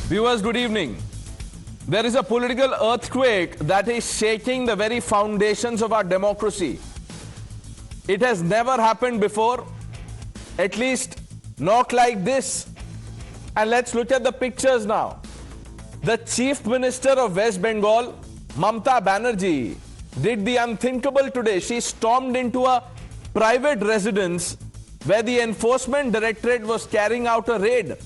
Viewers, good evening. There is a political earthquake that is shaking the very foundations of our democracy. It has never happened before, at least not like this. And let's look at the pictures now. The Chief Minister of West Bengal, Mamata Banerjee, did the unthinkable today. She stormed into a private residence where the Enforcement Directorate was carrying out a raid.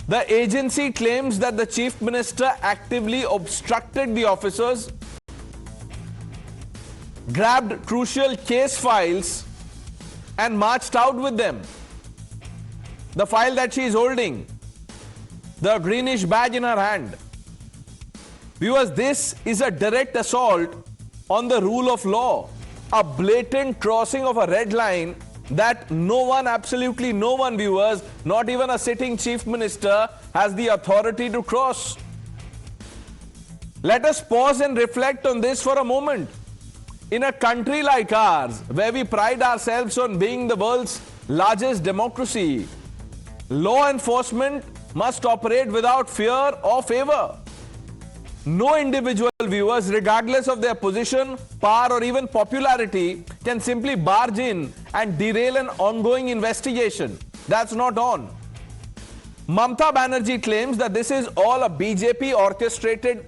The agency claims that the Chief Minister actively obstructed the officers, grabbed crucial case files and marched out with them. The file that she is holding, the greenish badge in her hand. Viewers, this is a direct assault on the rule of law, a blatant crossing of a red line that no one, absolutely no one, viewers, not even a sitting Chief Minister, has the authority to cross. Let us pause and reflect on this for a moment. In a country like ours, where we pride ourselves on being the world's largest democracy, law enforcement must operate without fear or favor. No individual, viewers, regardless of their position, power or even popularity, can simply barge in and derail an ongoing investigation. That's not on. Mamata Banerjee claims that this is all a BJP orchestrated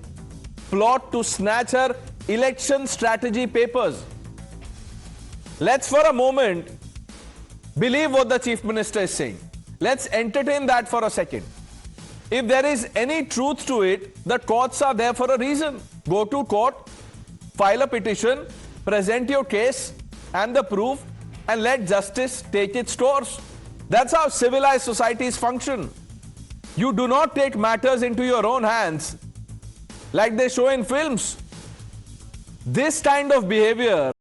plot to snatch her election strategy papers. Let's for a moment believe what the Chief Minister is saying. Let's entertain that for a second. If there is any truth to it, the courts are there for a reason. Go to court, file a petition, present your case and the proof, and let justice take its course. That's how civilized societies function. You do not take matters into your own hands like they show in films. This kind of behavior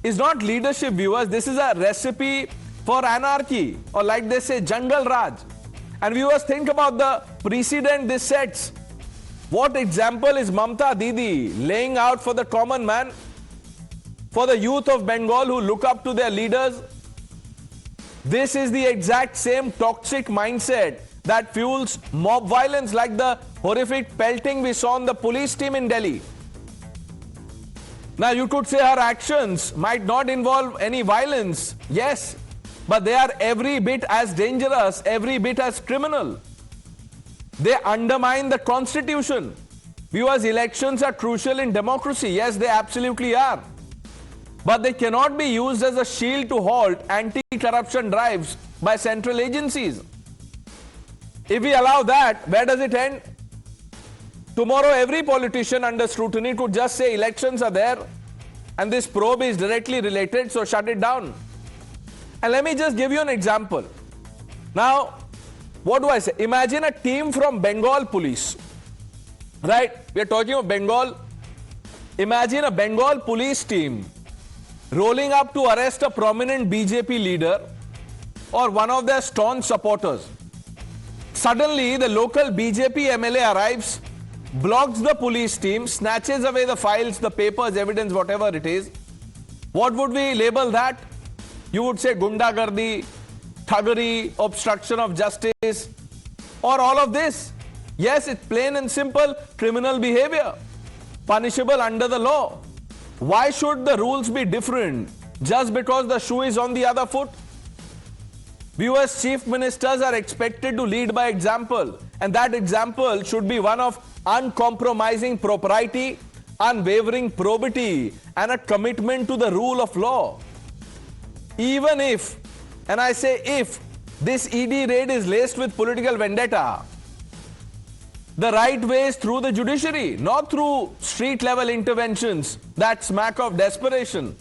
is not leadership, viewers. This is a recipe for anarchy, or like they say, Jungle Raj. And viewers, think about the precedent this sets. What example is Mamata Didi laying out for the common man, for the youth of Bengal who look up to their leaders? This is the exact same toxic mindset that fuels mob violence, like the horrific pelting we saw on the police team in Delhi. Now, you could say her actions might not involve any violence. Yes, but they are every bit as dangerous, every bit as criminal. They undermine the constitution. Viewers, elections are crucial in democracy. Yes, they absolutely are. But they cannot be used as a shield to halt anti-corruption drives by central agencies. If we allow that, where does it end? Tomorrow, every politician under scrutiny could just say elections are there and this probe is directly related, so shut it down. And let me just give you an example. Now, what do I say? Imagine a team from Bengal police, right? We are talking of Bengal. Imagine a Bengal police team rolling up to arrest a prominent BJP leader or one of their staunch supporters. Suddenly, the local BJP MLA arrives, blocks the police team, snatches away the files, the papers, evidence, whatever it is. What would we label that? You would say gundagardi, thuggery, obstruction of justice, or all of this. Yes, it's plain and simple criminal behavior, punishable under the law. Why should the rules be different just because the shoe is on the other foot? Viewers, chief ministers are expected to lead by example, and that example should be one of uncompromising propriety, unwavering probity, and a commitment to the rule of law. Even if, and I say if, this ED raid is laced with political vendetta, the right way is through the judiciary, not through street-level interventions that smack of desperation.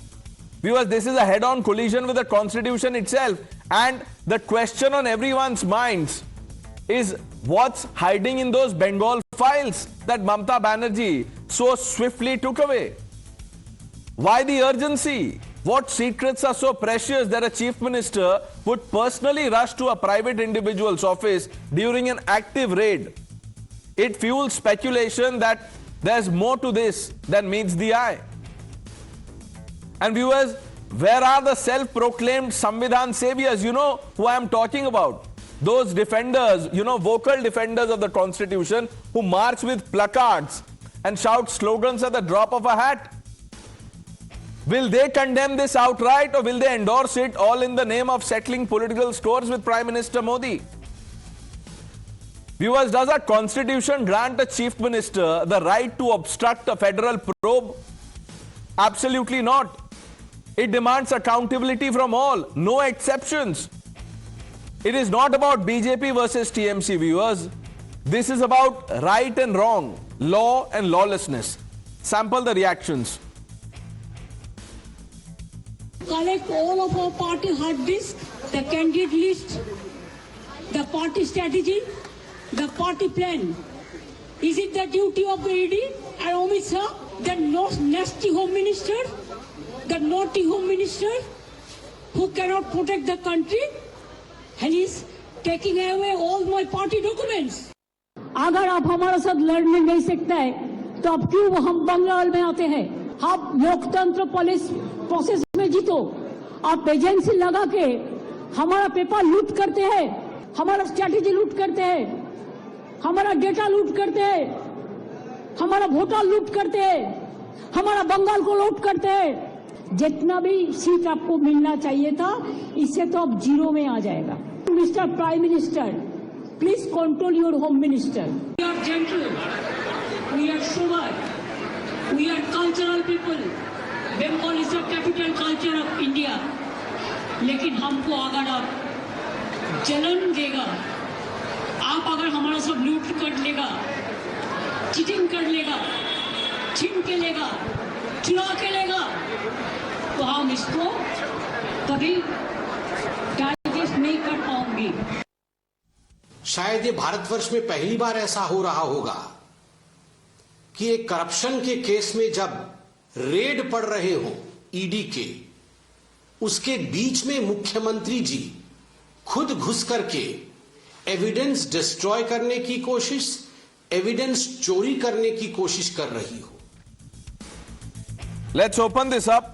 Viewers, this is a head-on collision with the constitution itself, and the question on everyone's minds is what's hiding in those Bengal files that Mamata Banerjee so swiftly took away? Why the urgency? What secrets are so precious that a chief minister would personally rush to a private individual's office during an active raid? It fuels speculation that there's more to this than meets the eye. And viewers, where are the self-proclaimed Samvidhan saviors? You know who I am talking about. those defenders, you know, vocal defenders of the Constitution who march with placards and shout slogans at the drop of a hat? Will they condemn this outright, or will they endorse it all in the name of settling political scores with Prime Minister Modi? Viewers, does our Constitution grant a Chief Minister the right to obstruct a federal probe? Absolutely not. It demands accountability from all, no exceptions. It is not about BJP versus TMC, viewers. This is about right and wrong, law and lawlessness. Sample the reactions. Collect all of our party hard disk, the candidate list, the party strategy, the party plan. Is it the duty of the ED and Amit Shah, the nasty home minister, the naughty home minister, who cannot protect the country, and is taking away all my party documents? अगर आप हमारे साथ लड़ने नहीं सकते हैं, तो अब क्यों हम बंगाल में आते हैं? आप लोकतंत्र प्रोसेस में जीतो, आप एजेंसी लगा के हमारा पेपर लूट करते हैं, हमारा स्ट्रैटेजी लूट करते हैं, हमारा डेटा लूट करते हैं, हमारा वोटर लूट करते हैं, हमारा बंगाल को लूट करते हैं। जितना भी सीट आपको मिलना चाहिए था, इससे तो अब जीरो में आ जाएगा। Mister prime minister, please control your home minister. We are gentle, we are sober, we are cultural people. Bengal is the capital culture of India. लेकिन हमको अगर आप जलन देगा, आप अगर हमारा सब लूट कर लेगा, चीटिंग कर लेगा, छीन के लेगा, चुरा के लेगा, तो हम इसको कभी डाइजेस्ट नहीं कर पाएंगे। शायद ये भारतवर्ष में पहली बार ऐसा हो रहा होगा कि एक करप्शन के केस में जब रेड पड़ रहे हो ईडी के, उसके बीच में मुख्यमंत्री जी खुद घुस करके एविडेंस डिस्ट्रॉय करने की कोशिश, एविडेंस चोरी करने की कोशिश कर रही हो। Let's open this up.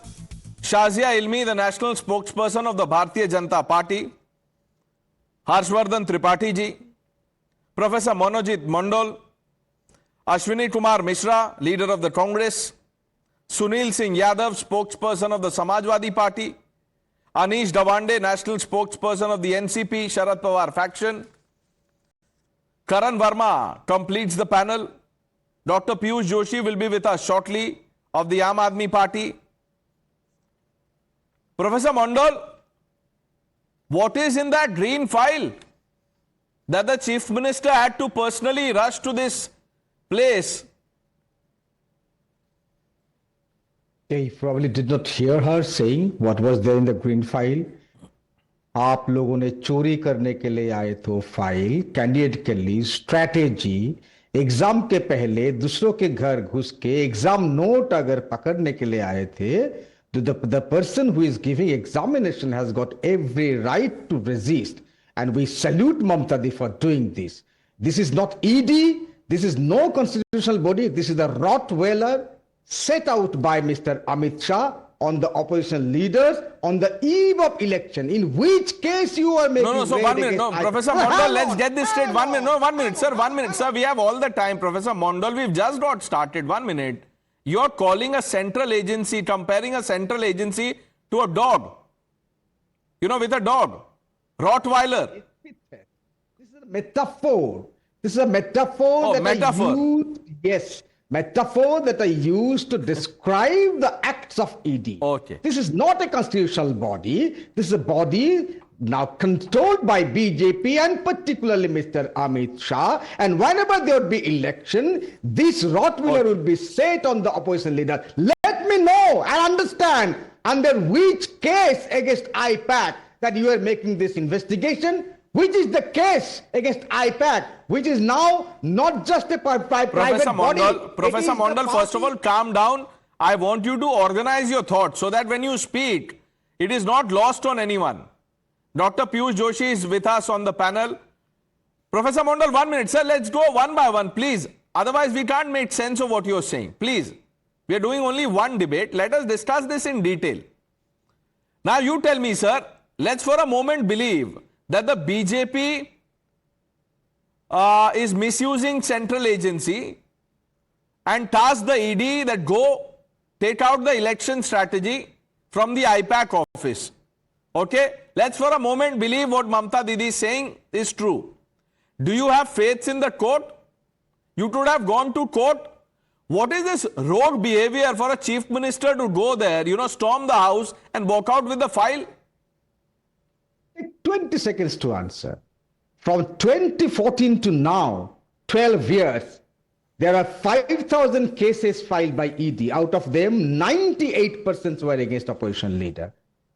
Shazia Ilmi, the national spokesperson of the Bharatiya Janata Party, Harshvardhan Tripathi ji, Professor Monojit Mondal, Ashwini Kumar Mishra, leader of the Congress, Sunil Singh Yadav, spokesperson of the Samajwadi Party, Anish Davande, national spokesperson of the NCP Sharad Pawar faction. Karan Verma completes the panel. Dr. Piyush Joshi will be with us shortly, of the Aam Aadmi Party. Professor Mondal, what is in that green file that the Chief Minister had to personally rush to this place? He probably did not hear her saying what was there in the green file. आप लोगों ने चोरी करने के लिए आए तो file, candidate के लिए स्ट्रैटेजी, एग्जाम के पहले दूसरों के घर घुस के एग्जाम नोट अगर पकड़ने के लिए आए थे, तो the person who is giving examination has got every right to resist, and we salute Mamta Di for doing this. This is not ED, this is no constitutional body, this is the Rottweiler set out by Mr. Amit Shah on the opposition leaders on the eve of election, in which case you are making... No, so 1 minute, no, Professor Mondal, let's get this straight. 1 minute, no, 1 minute, sir, 1 minute, sir, we have all the time. Professor Mondal, we've just got started. 1 minute. You're calling a central agency, comparing a central agency to a dog. You know, with a dog. Rottweiler. This is a metaphor. This is a metaphor I used. Yes. Metaphor that I used to describe the acts of ED. Okay. This is not a constitutional body. This is a body now controlled by BJP and particularly Mr. Amit Shah. And whenever there would be election, this Rottweiler would be set on the opposition leader. Let me know and understand under which case against IPAC that you are making this investigation. Which is the case against IPAC, which is now not just a private body. Professor Mondal, first of all, calm down. I want you to organize your thoughts so that when you speak, it is not lost on anyone. Dr. Piyush Joshi is with us on the panel. Professor Mondal, 1 minute. Sir, let's go one by one, please. Otherwise, we can't make sense of what you're saying. Please. We are doing only one debate. Let us discuss this in detail. Now, you tell me, sir, let's for a moment believe that the BJP is misusing central agency and task the ED that go take out the election strategy from the IPAC office. Okay, let's for a moment believe what Mamta Didi is saying is true. Do you have faith in the court? You could have gone to court. What is this rogue behavior for a chief minister to go there, storm the house and walk out with the file? Take 20 seconds to answer. From 2014 to now, 12 years, there are 5,000 cases filed by ED. Out of them, 98% were against opposition leader.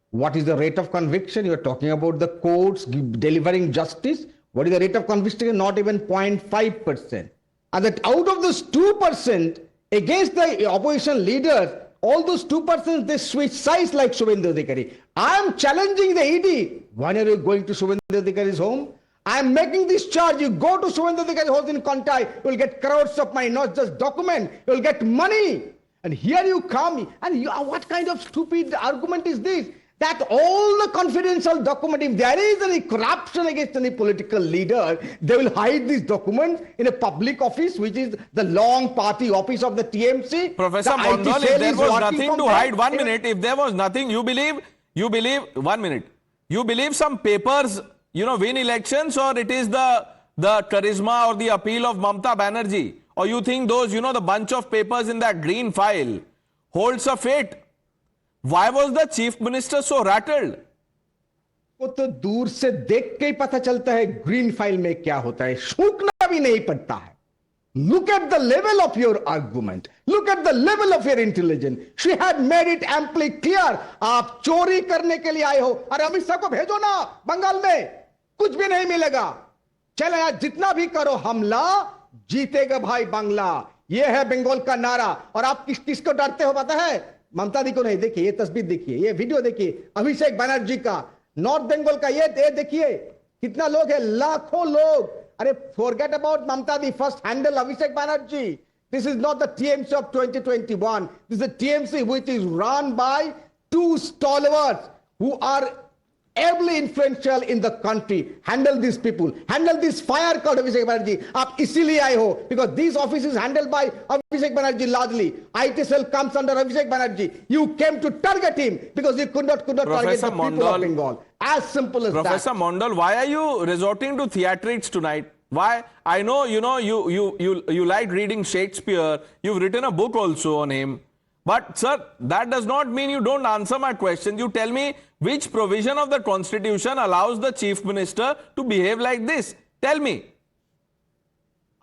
What is the rate of conviction? You are talking about the courts delivering justice. What is the rate of conviction? Not even 0.5%. And that out of those 2% against the opposition leaders, all those 2%, they switch sides like Shubhendu Adhikari. I am challenging the ED. When are you going to Shubhendu Adhikari's home? I am making this charge. You go to Shubhendu Adhikari's house in Kontai, you will get crores of money, not just document. You will get money. And here you come. And what kind of stupid argument is this? That all the confidential document, if there is any corruption against any political leader, they will hide these documents in a public office, which is the long party office of the TMC. Professor The Mondal, IT if cell there is was working nothing from to there. hide, 1 minute, if there was nothing, you believe, 1 minute, you believe some papers, win elections, or it is the charisma or the appeal of Mamta Banerjee? Or you think those, the bunch of papers in that green file holds a fate? Why was the chief minister so rattled? को तो दूर से देख के ही पता चलता है green file में क्या होता है, सूखना भी नहीं पड़ता है. Look at the level of your argument. Look at the level of your intelligence. She had made it amply clear. आप चोरी करने के लिए आए हो. अरे अमित शाह को भेजो ना बंगाल में, कुछ भी नहीं मिलेगा. चले यार, जितना भी करो हमला, जीतेगा भाई बांग्ला. ये है बंगाल का नारा. और आप किसको डरते हो पता है? ममता दी को नहीं. देखिए ये तस्वीर, देखिए ये वीडियो, देखिए अभिषेक बनर्जी का, नॉर्थ बंगाल का. ये देखिए कितना लोग है, लाखों लोग. अरे forget about Mamta Di, first handle Abhishek Banerjee. This is not the TMC of 2021. This is a TMC which is run by two stalwarts who are ably influential in the country. Handle these people. Handle this fire called Abhishek Banerjee. आप इसीलिए आए हो, because these offices handled by Abhishek Banerjee largely. IT cell comes under Abhishek Banerjee. You came to target him because you could not target the people of Bengal. As simple as Professor that. Mondal, why are you resorting to theatrics tonight? Why? I know, you like reading Shakespeare. You've written a book also on him. But sir, that does not mean you don't answer my question. You tell me which provision of the constitution allows the chief minister to behave like this. Tell me.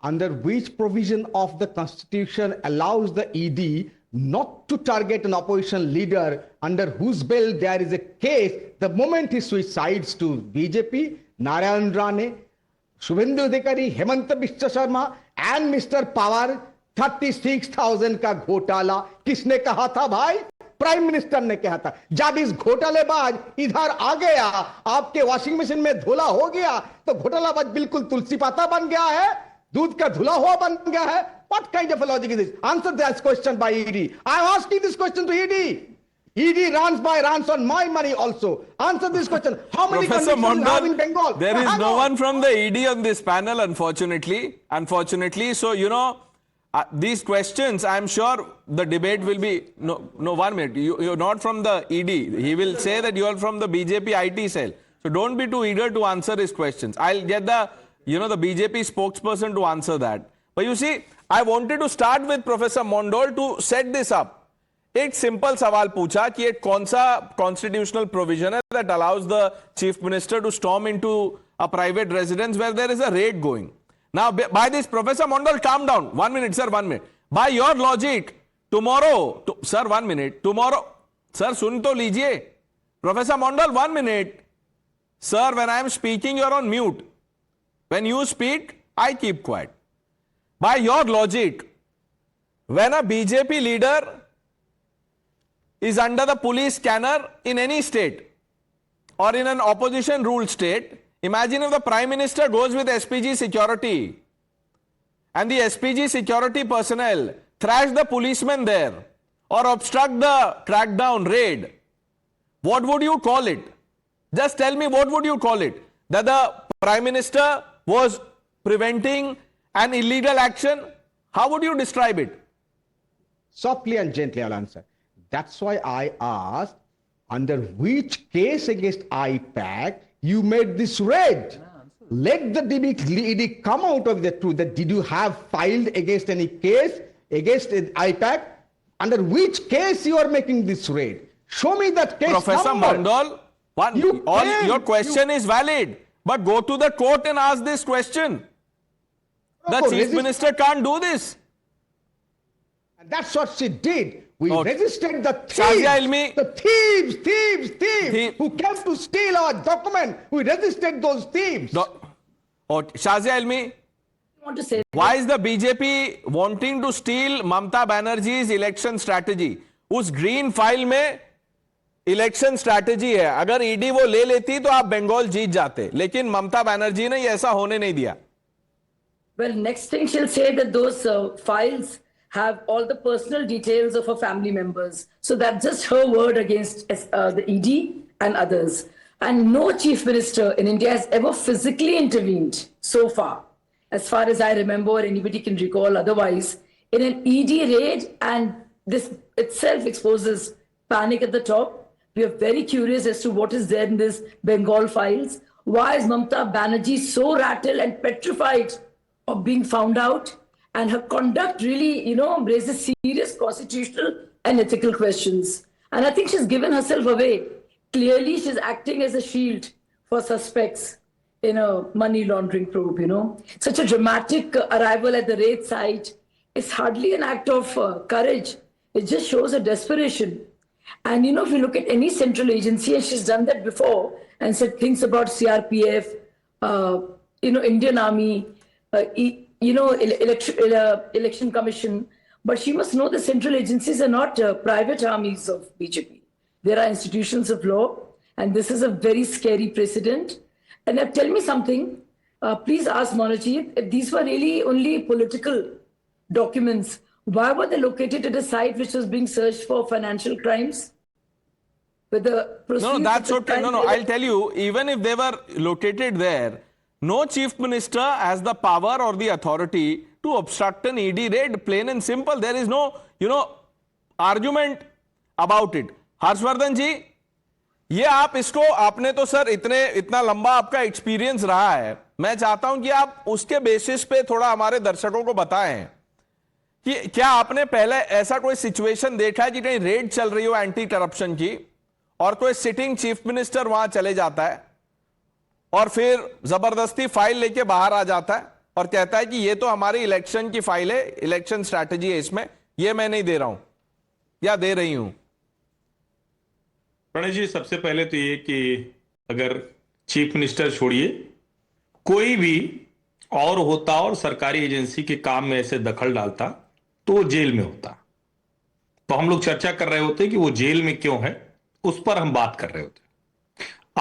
Under which provision of the constitution allows the ED not to target an opposition leader under whose belt there is a case the moment he switches sides to BJP, Narayan Rane, Shubhendu Adhikari, Hemant Biswa Sharma and Mr. Pawar? 36,000 का घोटाला किसने कहा था भाई? Prime minister ने कहा था. जब इस घोटालेबाज इधर आ गया, आपके वॉशिंग मशीन में धुला हो गया, तो घोटालाबाज बिल्कुल तुलसी पाता बन गया है, दूध का धुला हुआ बन गया है. What kind of a logic is this? Answer this question by ED. I am asking this question to ED. ED runs on my money also. Answer this question. How many Professor convictions you have in Mondal, Bengal? there is no one from the ED on this panel, unfortunately. So, these questions, I'm sure the debate will be, no, 1 minute, you're not from the ED. He will say that you are from the BJP IT cell. So don't be too eager to answer his questions. I'll get the BJP spokesperson to answer that. But you see, I wanted to start with Professor Mondal to set this up. एक simple सवाल पूछा कि एक कौन सा constitutional provision है that allows the chief minister to storm into a private residence where there is a raid going. Now, by this, Professor Mondal, calm down. 1 minute, sir, 1 minute. By your logic, tomorrow, sir, 1 minute. Tomorrow, sir, sun to lijiye. Professor Mondal, 1 minute. Sir, when I am speaking, you are on mute. When you speak, I keep quiet. By your logic, when a BJP leader is under the police scanner in any state or in an opposition ruled state, imagine if the Prime Minister goes with SPG security and the SPG security personnel thrash the policemen there or obstruct the crackdown raid. What would you call it? Just tell me, what would you call it? That the Prime Minister was preventing an illegal action? How would you describe it? Softly and gently, I'll answer. That's why I asked, under which case against IPAC you made this raid? Let the ED come out of the truth. That did you have filed against any case against IPAC? Under which case you are making this raid? Show me that case Professor number. Mandal, your question is valid, but go to the court and ask this question. The chief minister can't do this. And that's what she did. We Okay. resisted the Shazia thieves, Ilmi- the thieves who came to steal our document. We resisted those thieves. Shazia Ilmi, want to say why is the BJP wanting to steal Mamta Banerjee's election strategy? उस green file में election strategy है, अगर ED वो ले लेती तो आप बंगाल जीत जाते, लेकिन ममता बनर्जी ने ऐसा होने नहीं दिया. Well, next thing she'll say that those files have all the personal details of her family members. So that's just her word against the ED and others. And no chief minister in India has ever physically intervened so far as I remember, or anybody can recall otherwise, in an ED raid, and this itself exposes panic at the top. We are very curious as to what is there in this Bengal files. Why is Mamta Banerjee so rattled and petrified of being found out? And her conduct really, raises serious constitutional and ethical questions. And I think she's given herself away. Clearly, she's acting as a shield for suspects in a money laundering probe, Such a dramatic arrival at the raid site is hardly an act of courage. It just shows a desperation. And, if you look at any central agency, and she's done that before, and said things about CRPF, Indian Army, election commission, but she must know the central agencies are not private armies of BJP. There are institutions of law, and this is a very scary precedent. And tell me something, please ask Monajit, if these were really only political documents, why were they located at a site which was being searched for financial crimes? No, that's okay. No, I'll tell you, even if they were located there, no chief minister has the power or the authority to obstruct an ED raid, plain and simple. There is no, argument about it. Harshvardhan जी, ये आप इसको, आपने तो sir इतना लंबा आपका experience रहा है, मैं चाहता हूं कि आप उसके बेसिस पे थोड़ा हमारे दर्शकों को बताएं कि क्या आपने पहले ऐसा कोई सिचुएशन देखा है कि कहीं रेड चल रही हो एंटी करप्शन की और कोई सिटिंग चीफ मिनिस्टर वहां चले जाता है और फिर जबरदस्ती फाइल लेके बाहर आ जाता है और कहता है कि ये तो हमारी इलेक्शन की फाइल है, इलेक्शन स्ट्रैटेजी है, इसमें ये मैं नहीं दे रहा हूं या दे रही हूं? प्रणय जी, सबसे पहले तो ये कि अगर चीफ मिनिस्टर छोड़िए, कोई भी और होता और सरकारी एजेंसी के काम में ऐसे दखल डालता तो वो जेल में होता। तो हम लोग चर्चा कर रहे होते कि वो जेल में क्यों है, उस पर हम बात कर रहे होते।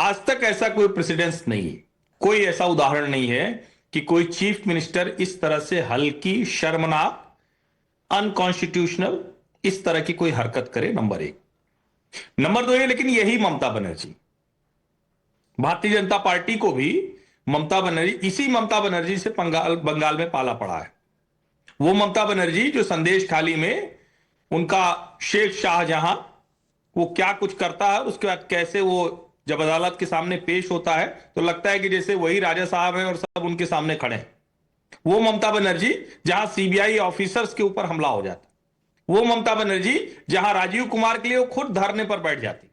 आज तक ऐसा कोई प्रेसिडेंस नहीं है, कोई ऐसा उदाहरण नहीं है कि कोई चीफ मिनिस्टर इस तरह से हल्की, शर्मनाक, अनकॉन्स्टिट्यूशनल इस तरह की कोई हरकत करे, नंबर एक। नंबर दो ये, लेकिन यही ममता बनर्जी, भारतीय जनता पार्टी को भी ममता बनर्जी, इसी ममता बनर्जी से बंगाल में पाला पड़ा है। वो ममता बनर्जी जो संदेश खाली में उनका शेख शाहजहां वो क्या कुछ करता है, उसके बाद कैसे वो जब अदालत के सामने पेश होता है तो लगता है कि जैसे वही राजा साहब हैं और सब उनके सामने खड़े हैं। वो ममता बनर्जी जहां सीबीआई ऑफिसर्स के ऊपर हमला हो जाता, वो ममता बनर्जी जहां राजीव कुमार के लिए वो खुद धरने पर बैठ जाती।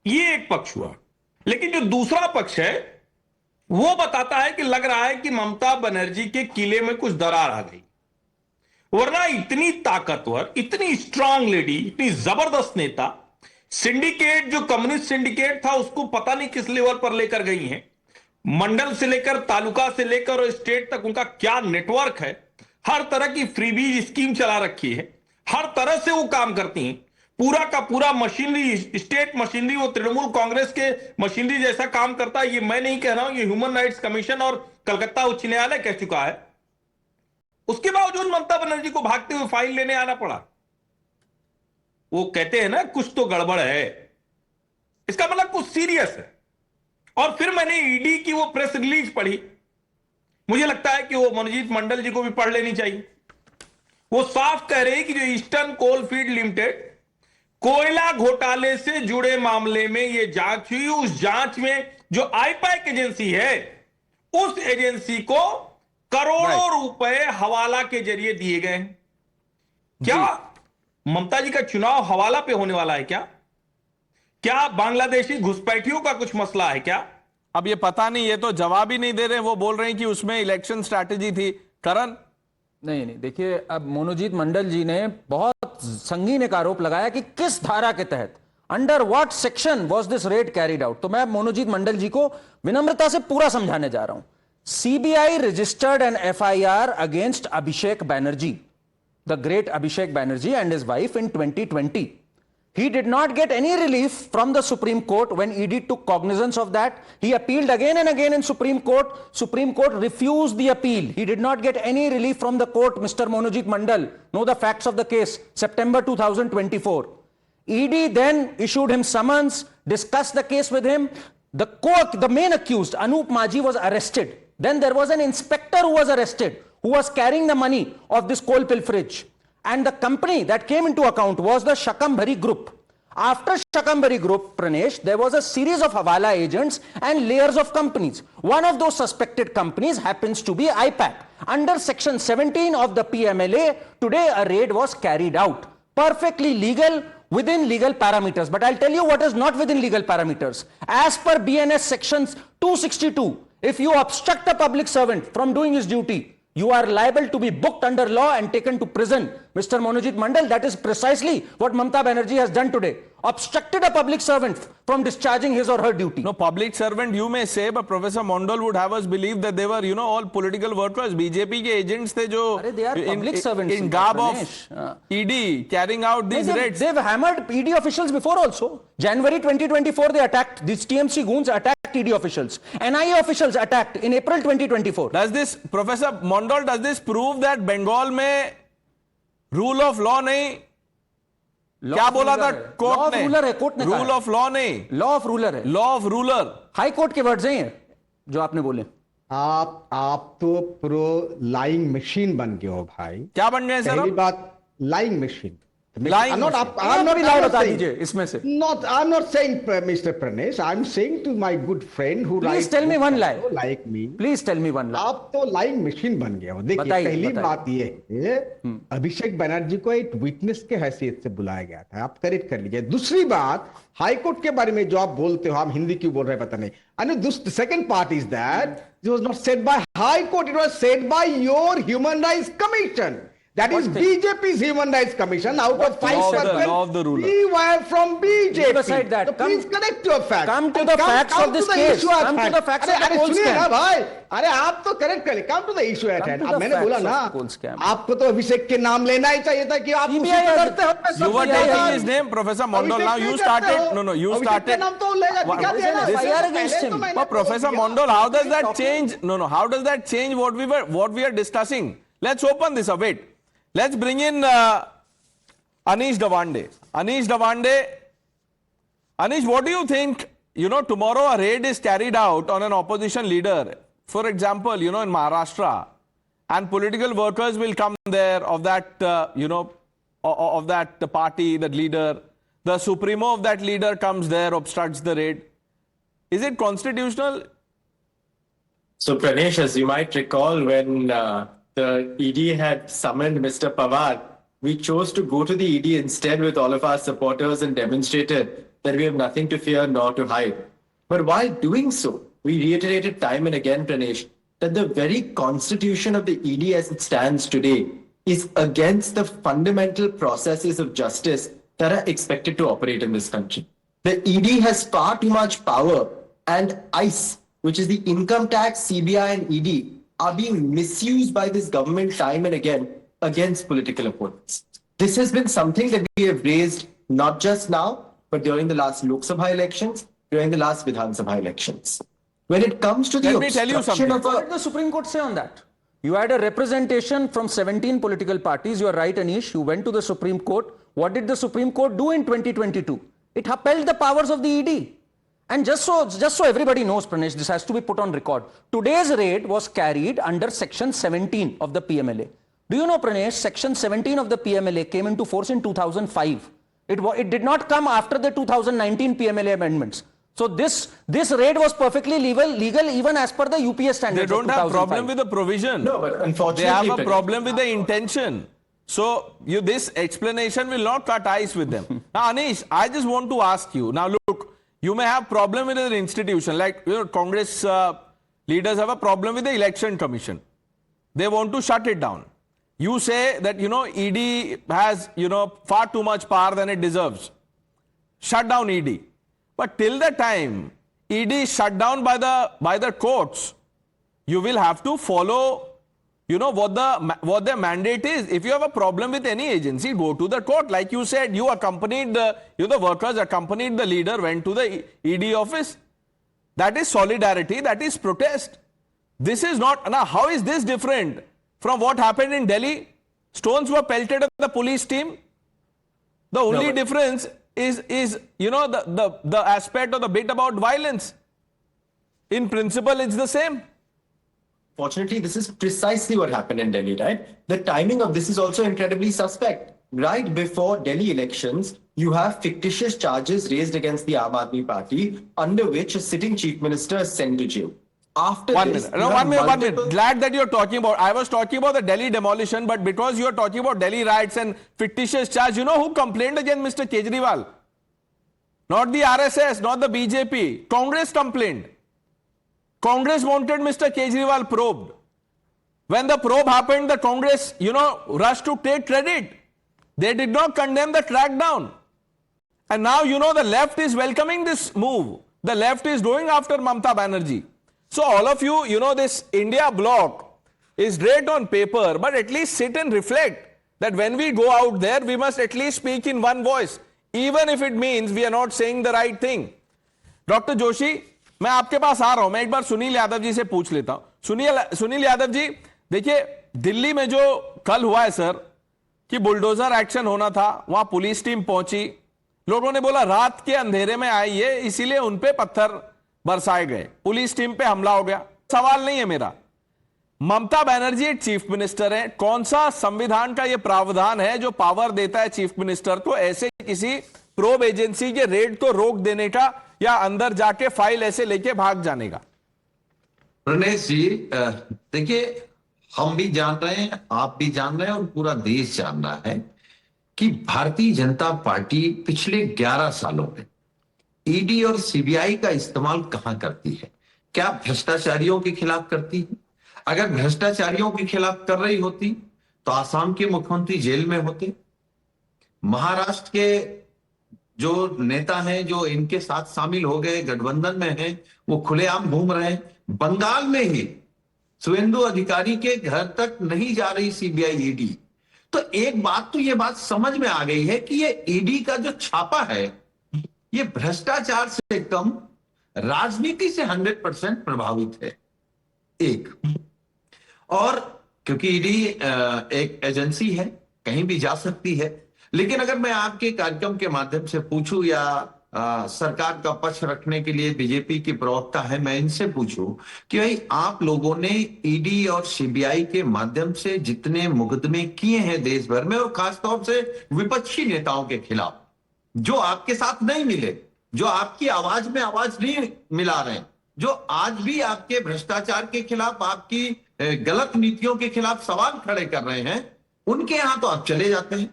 ये एक पक्ष हुआ, लेकिन जो दूसरा पक्ष है वो बताता है कि लग रहा है कि ममता बनर्जी के किले में कुछ दरार आ गई, वरना इतनी ताकतवर, इतनी स्ट्रांग लेडी, इतनी जबरदस्त नेता, सिंडिकेट जो कम्युनिस्ट सिंडिकेट था उसको पता नहीं किस लेवल पर लेकर गई हैं, मंडल से लेकर तालुका से लेकर और स्टेट तक उनका क्या नेटवर्क है, हर तरह की फ्रीबीज स्कीम चला रखी है, हर तरह से वो काम करती हैं। पूरा का पूरा मशीनरी, स्टेट मशीनरी वो तृणमूल कांग्रेस के मशीनरी जैसा काम करता है। ये मैं नहीं कह रहा हूं, ये ह्यूमन राइट्स कमीशन और कलकत्ता उच्च न्यायालय कह चुका है। उसके बावजूद ममता बनर्जी को भागते हुए फाइल लेने आना पड़ा। वो कहते हैं ना कुछ तो गड़बड़ है, इसका मतलब कुछ सीरियस है। और फिर मैंने ईडी की वो प्रेस रिलीज पढ़ी। मुझे लगता है कि वो मनोजीत मंडल जी को भी पढ़ लेनी चाहिए। वो साफ कह रहे हैं कि जो ईस्टर्न कोल फील्ड लिमिटेड कोयला घोटाले से जुड़े मामले में ये जांच हुई, उस जांच में जो आईपैक एजेंसी है, उस एजेंसी को करोड़ों रुपए हवाला के जरिए दिए गए हैं। क्या ममता जी का चुनाव हवाला पे होने वाला है क्या? क्या बांग्लादेशी घुसपैठियों का कुछ मसला है क्या? अब ये पता नहीं, ये तो जवाब ही नहीं दे रहे। वो बोल रहे हैं कि उसमें इलेक्शन स्ट्रैटेजी थी। करण, नहीं देखिए, अब मनोजीत मंडल जी ने बहुत संगीन एक आरोप लगाया कि किस धारा के तहत, under what section was this red carried out. तो मैं मनोजीत मंडल जी को विनम्रता से पूरा समझाने जा रहा हूं। CBI registered an FIR against Abhishek Banerjee, the great Abhishek Banerjee and his wife in 2020. He did not get any relief from the Supreme Court when ED took cognizance of that. He appealed again and again in Supreme Court. Supreme Court refused the appeal. He did not get any relief from the court. Mr. Monojit Mandal, know the facts of the case. September 2024. ED then issued him summons, discussed the case with him. The main accused, Anup Maji, was arrested. Then there was an inspector who was arrested, who was carrying the money of this coal pilferage. And the company that came into account was the Shakambhari Group. After Shakambhari Group, Pranesh, there was a series of Hawala agents and layers of companies. One of those suspected companies happens to be IPAC. Under Section 17 of the PMLA, today a raid was carried out. Perfectly legal, within legal parameters. But I'll tell you what is not within legal parameters. As per BNS Sections 262, if you obstruct a public servant from doing his duty, you are liable to be booked under law and taken to prison. Mr. Monojit Mandal, that is precisely what Mamata Banerjee has done today. Obstructed a public servant from discharging his or her duty. no, public servant you may say, but Professor Mondal would have us believe that they were, all political workers. BJP ke agents the jo Arre, they are public servants, in garb Pranesh. of ED carrying out these raids. They've hammered ED officials before also. January 2024, they attacked, these TMC goons attacked ED officials. NIA officials attacked in April 2024. Does this, Professor Mondal, does this prove that Bengal में rule of law नहीं? क्या बोला था court ने? Ruler है, court ने rule of law नहीं, law of ruler है, law of ruler. High court के वर्ड्स हैं ये जो आपने बोले। आप तो प्रो लाइंग मशीन बन गए हो भाई। क्या बन गए सर? पहली बात, लाइंग मशीन। Lying machine. आप भी लाओ बता दीजिए इसमें से। I'm not saying, Mr. Pranesh, I'm saying to my good friend who Please writes tell me one lie. like me. Please tell me one lie. आप तो लाइंग मशीन बन गए हो। देखिए, पहली बात ये है, अभिषेक बनर्जी को एक विटनेस के हैसियत से बुलाया गया था, आप करेक्ट कर लीजिए। दूसरी बात, हाईकोर्ट के बारे में जो आप बोलते हो, आप हिंदी क्यों बोल रहे हैं पता नहीं। And the second part is that it was not said by High Court, it was said by your Human Rights Commission. That is BJP's Human Rights Commission. Out of 5%, law of the ruler. we were from BJP. Leave aside that. So please correct your facts. Come to the facts of this case. Come to the facts of the coal सुनिए ना scam. भाई, अरे आप तो correct करें। Come to the issue at hand. Come to अब the मैंने बोला facts ना, of coal scam. आपको तो अभिषेक के नाम लेना ही चाहिए था कि आप उसी को डरते हो। You were taking his name, Professor Mondal. Now you started. No, you started. नाम तो लेगा, दिखा दिया ना। FIR against पहले him. तो मैंने But Professor Mondal, how does that change? No, how does that change what we are discussing? Let's open this up. Wait. Let's bring in Anish Davande. Anish, what do you think? Tomorrow a raid is carried out on an opposition leader. For example, in Maharashtra, and political workers will come there of that, of that party, that leader. The supremo of that leader comes there, obstructs the raid. Is it constitutional? So, Pranesh, as you might recall, when the ED had summoned Mr. Pawar, we chose to go to the ED instead with all of our supporters and demonstrated that we have nothing to fear nor to hide. But while doing so, we reiterated time and again, Pranesh, that the very constitution of the ED as it stands today is against the fundamental processes of justice that are expected to operate in this country. The ED has far too much power, and ICE, which is the income tax, CBI and ED, are being misused by this government time and again against political opponents. This has been something that we have raised not just now, but during the last Lok Sabha elections, during the last Vidhan Sabha elections. When it comes to the Let me tell you obstruction something. of What did the Supreme Court say on that? You had a representation from 17 political parties. You are right, Anish. You went to the Supreme Court. What did the Supreme Court do in 2022? It upheld the powers of the ED. And just so everybody knows, Pranesh, this has to be put on record. Today's raid was carried under Section 17 of the PMLA. Do you know, Pranesh, Section 17 of the PMLA came into force in 2005. It did not come after the 2019 PMLA amendments. So this raid was perfectly legal even as per the UPA They standards. don't of have 2005. problem with the provision. No, but unfortunately, They have a Pranesh, problem with the intention. So this explanation will not cut ice with them. Now, Anish, I just want to ask you. Now, look, you may have problem with an institution like Congress leaders have a problem with the Election Commission. They want to shut it down. You say that ED has far too much power than it deserves. Shut down ED. But till the time ED is shut down by the courts, you will have to follow what their mandate is. If you have a problem with any agency, go to the court. Like you said, you accompanied the workers accompanied the leader, went to the ED office. That is solidarity, that is protest. This is not. Now, how is this different from what happened in Delhi? Stones were pelted at the police team. The only difference is the aspect or the bit about violence. In principle, it's the same. Fortunately, this is precisely what happened in Delhi, right? The timing of this is also incredibly suspect. Right before Delhi elections, you have fictitious charges raised against the Aam Aadmi Party, under which a sitting chief minister is sent to jail. After One this, minute. you No, have 1 minute, 1 multiple- minute. Glad that you're talking about. I was talking about the Delhi demolition, but because you are talking about Delhi riots and fictitious charge, you know who complained against Mr. Kejriwal? Not the RSS, not the BJP. Congress complained. Congress wanted Mr. Kejriwal probed. When the probe happened, the Congress, rushed to take credit. They did not condemn the crackdown. And now, the left is welcoming this move. The left is going after Mamata Banerjee. So all of you, this India bloc is great on paper, but at least sit and reflect that when we go out there, we must at least speak in one voice, even if it means we are not saying the right thing. Dr. Joshi, मैं आपके पास आ रहा हूं, मैं एक बार सुनील यादव जी से पूछ लेता हूं. सुनील यादव जी, देखिए दिल्ली में जो कल हुआ है सर कि बुलडोजर एक्शन होना था, वहां पुलिस टीम पहुंची, लोगों ने बोला रात के अंधेरे में आई है, इसीलिए उन पे पत्थर बरसाए गए, पुलिस टीम पे हमला हो गया. सवाल नहीं है मेरा, ममता बनर्जी एक चीफ मिनिस्टर है, कौन सा संविधान का यह प्रावधान है जो पावर देता है चीफ मिनिस्टर को ऐसे किसी प्रोब एजेंसी के रेड को रोक देने का या अंदर जाके फाइल ऐसे लेके भाग जाने का? प्रणेश जी, देखिए हम भी जान रहे हैं, आप भी जान रहे हैं और पूरा देश जान रहा है कि भारतीय जनता पार्टी पिछले 11 सालों में ईडी और सीबीआई का इस्तेमाल कहां करती है? क्या भ्रष्टाचारियों के खिलाफ करती है? अगर भ्रष्टाचारियों के खिलाफ कर रही होती तो आसाम के मुख्यमंत्री जेल में होते, महाराष्ट्र के जो नेता हैं जो इनके साथ शामिल हो गए, गठबंधन में हैं, वो खुलेआम घूम रहे हैं. बंगाल में ही शुवेंदु अधिकारी के घर तक नहीं जा रही सीबीआई ईडी. तो एक बात तो ये बात समझ में आ गई है कि ये ईडी का जो छापा है ये भ्रष्टाचार से कम राजनीति से 100% प्रभावित है. एक और क्योंकि ईडी एक एजेंसी है, कहीं भी जा सकती है. लेकिन अगर मैं आपके कार्यक्रम के माध्यम से पूछूं या सरकार का पक्ष रखने के लिए बीजेपी की प्रवक्ता है, मैं इनसे पूछूं कि भाई आप लोगों ने ईडी और सीबीआई के माध्यम से जितने मुकदमे किए हैं देश भर में, और खासतौर से विपक्षी नेताओं के खिलाफ जो आपके साथ नहीं मिले, जो आपकी आवाज में आवाज नहीं मिला रहे, जो आज भी आपके भ्रष्टाचार के खिलाफ, आपकी गलत नीतियों के खिलाफ सवाल खड़े कर रहे हैं, उनके यहां तो आप चले जाते हैं.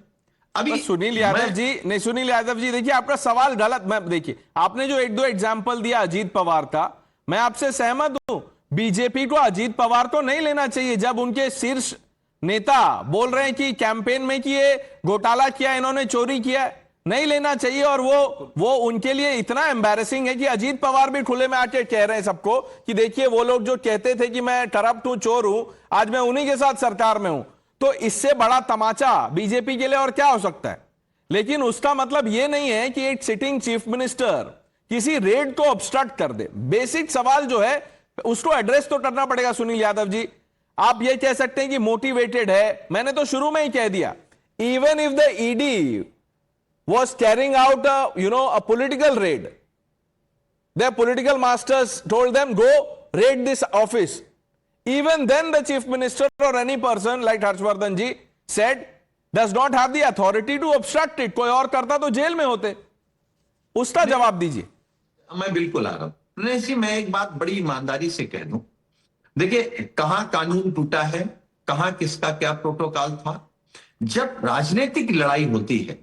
अभी सुनील यादव जी, नहीं सुनील यादव जी, देखिए आपका सवाल गलत. मैं देखिए आपने जो एक दो एग्जाम्पल दिया अजीत पवार का, मैं आपसे सहमत हूं. बीजेपी को अजीत पवार को नहीं लेना चाहिए जब उनके शीर्ष नेता बोल रहे हैं कि कैंपेन में कि ये घोटाला किया, इन्होंने चोरी किया, नहीं लेना चाहिए. और वो उनके लिए इतना एम्बैरेसिंग है कि अजीत पवार भी खुले में आके कह रहे हैं सबको कि देखिए वो लोग जो कहते थे कि मैं करप्ट हूं, चोर हूं, आज मैं उन्हीं के साथ सरकार में हूं. तो इससे बड़ा तमाचा बीजेपी के लिए और क्या हो सकता है? लेकिन उसका मतलब यह नहीं है कि एक सिटिंग चीफ मिनिस्टर किसी रेड को ऑब्स्ट्रक्ट कर दे. बेसिक सवाल जो है उसको एड्रेस तो करना पड़ेगा. सुनील यादव जी, आप ये कह सकते हैं कि मोटिवेटेड है, मैंने तो शुरू में ही कह दिया, even if the ED was carrying out a political raid, Their political masters told them, go raid this office. Even then, the chief minister or any person like Harshvardhan ji said, does not have the authority to obstruct it. कोई और करता तो jail में होते. उसका जवाब दीजिए. मैं बिल्कुल आ रहा हूं. प्रणेश जी, मैं एक बात बड़ी ईमानदारी से कह दूं. देखिए, कहां कानून टूटा है, कहां किसका क्या प्रोटोकॉल था. जब राजनीतिक लड़ाई होती है,